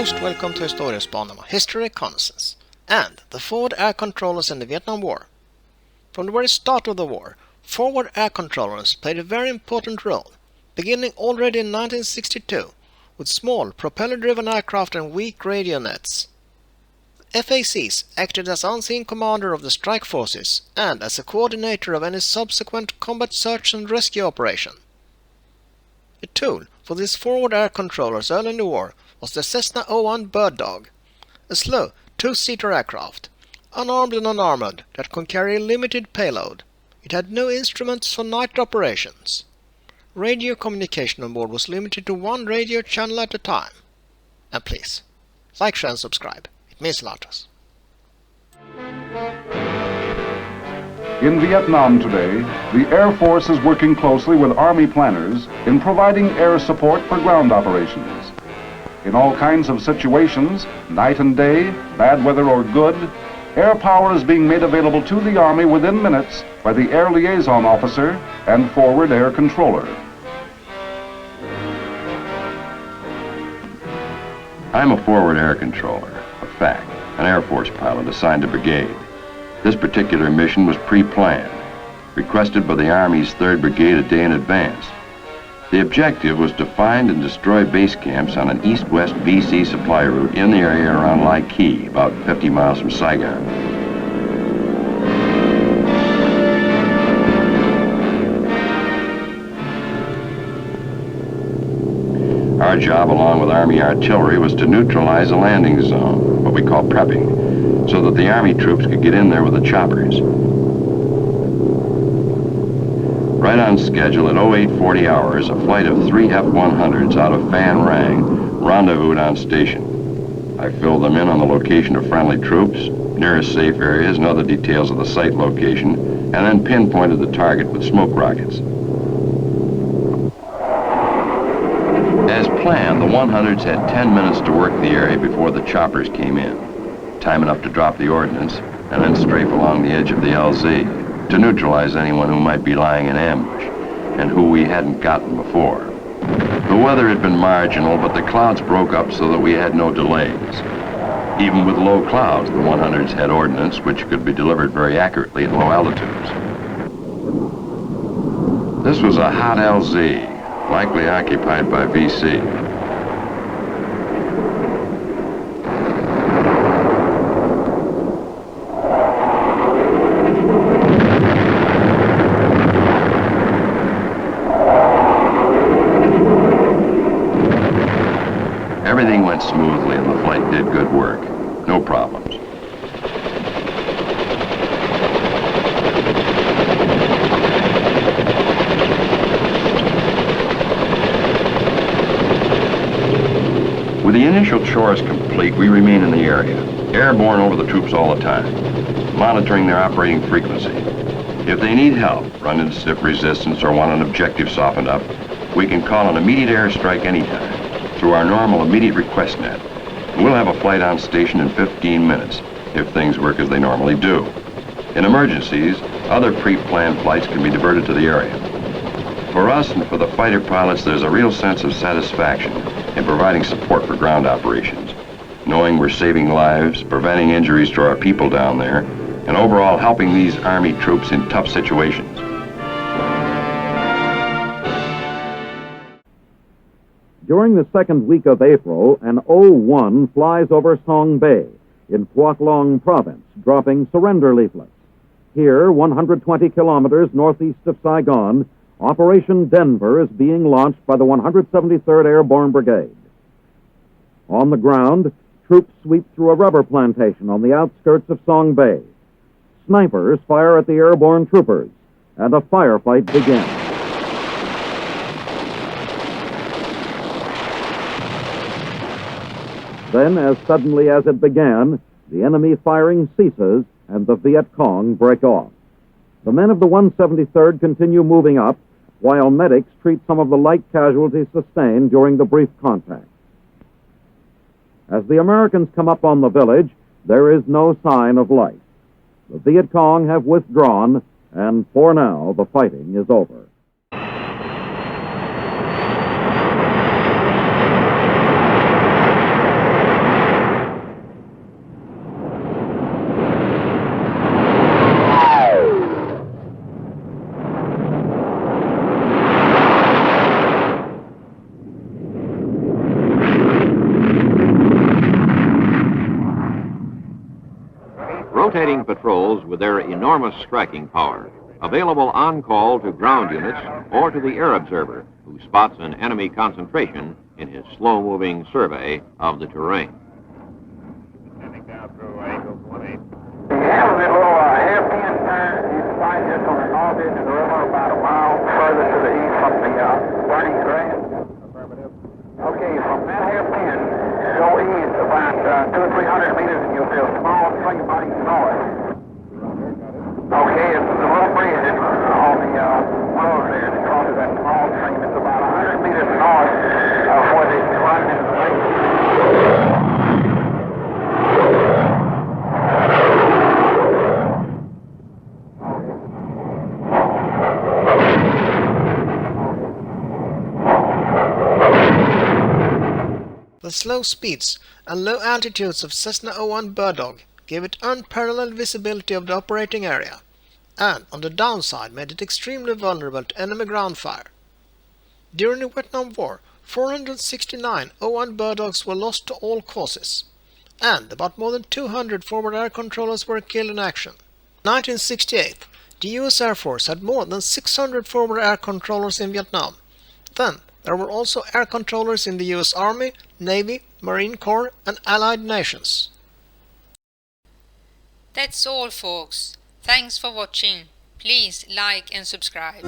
Most welcome to Historiespanarna, History Reconnaissance, and the forward air controllers in the Vietnam War. From the very start of the war, forward air controllers played a very important role, beginning already in 1962, with small propeller-driven aircraft and weak radio nets. FACs acted as unseen commander of the strike forces and as a coordinator of any subsequent combat search and rescue operation. A tool for these forward air controllers early in the war was the Cessna O-1 Bird Dog, a slow two-seater aircraft, unarmed and unarmored, that could carry a limited payload. It had no instruments for night operations. Radio communication on board was limited to one radio channel at a time. And please, like, share and subscribe. It means a lot to us. In Vietnam today, the Air Force is working closely with Army planners in providing air support for ground operations. In all kinds of situations, night and day, bad weather or good, air power is being made available to the Army within minutes by the Air Liaison Officer and Forward Air Controller. I'm a forward air controller, a fact, an Air Force pilot assigned to brigade. This particular mission was pre-planned, requested by the Army's 3rd Brigade a day in advance. The objective was to find and destroy base camps on an east-west VC supply route in the area around Lai Key, about 50 miles from Saigon. Our job, along with Army artillery, was to neutralize a landing zone, what we call prepping, so that the Army troops could get in there with the choppers. Right on schedule at 0840 hours, a flight of 3 F-100s out of Van Rang rendezvoused on station. I filled them in on the location of friendly troops, nearest safe areas, and other details of the site location, and then pinpointed the target with smoke rockets. As planned, the 100s had 10 minutes to work the area before the choppers came in. Time enough to drop the ordnance and then strafe along the edge of the LZ to neutralize anyone who might be lying in ambush and who we hadn't gotten before. The weather had been marginal, but the clouds broke up so that we had no delays. Even with low clouds, the 100s had ordnance which could be delivered very accurately at low altitudes. This was a hot LZ, likely occupied by VC. Everything went smoothly and the flight did good work. No problems. With the initial chores complete, we remain in the area, airborne over the troops all the time, monitoring their operating frequency. If they need help, run into stiff resistance, or want an objective softened up, we can call an immediate airstrike anytime through our normal immediate request net. We'll have a flight on station in 15 minutes, if things work as they normally do. In emergencies, other pre-planned flights can be diverted to the area. For us and for the fighter pilots, there's a real sense of satisfaction in providing support for ground operations, knowing we're saving lives, preventing injuries to our people down there, and overall helping these Army troops in tough situations. During the second week of April, an O-1 flies over Song Bay in Quoc Long Province, dropping surrender leaflets. Here, 120 kilometers northeast of Saigon, Operation Denver is being launched by the 173rd Airborne Brigade. On the ground, troops sweep through a rubber plantation on the outskirts of Song Bay. Snipers fire at the airborne troopers, and a firefight begins. Then, as suddenly as it began, the enemy firing ceases and the Viet Cong break off. The men of the 173rd continue moving up, while medics treat some of the light casualties sustained during the brief contact. As the Americans come up on the village, there is no sign of life. The Viet Cong have withdrawn, and for now, the fighting is over. patrols with their enormous striking power, available on call to ground units or to the air observer who spots an enemy concentration in his slow-moving survey of the terrain. He has a little hairpin turn. You can find this on the north edge of the river, about a mile further to the east from the burning grass. Okay, from that hairpin, go east about 200 or 300 meters, and you'll see a small string of body north. Okay, it's a little bridge on the road there that crosses that small stream. It's about 100 meters north of where they run into the lake. The slow speeds and low altitudes of Cessna O-1 Bird Dog gave it unparalleled visibility of the operating area, and on the downside made it extremely vulnerable to enemy ground fire. During the Vietnam War, 469 O-1 Bird Dogs were lost to all causes, and about more than 200 forward air controllers were killed in action. In 1968, the US Air Force had more than 600 forward air controllers in Vietnam. Then, there were also air controllers in the US Army, Navy, Marine Corps and Allied nations. That's all, folks. Thanks for watching. Please like and subscribe.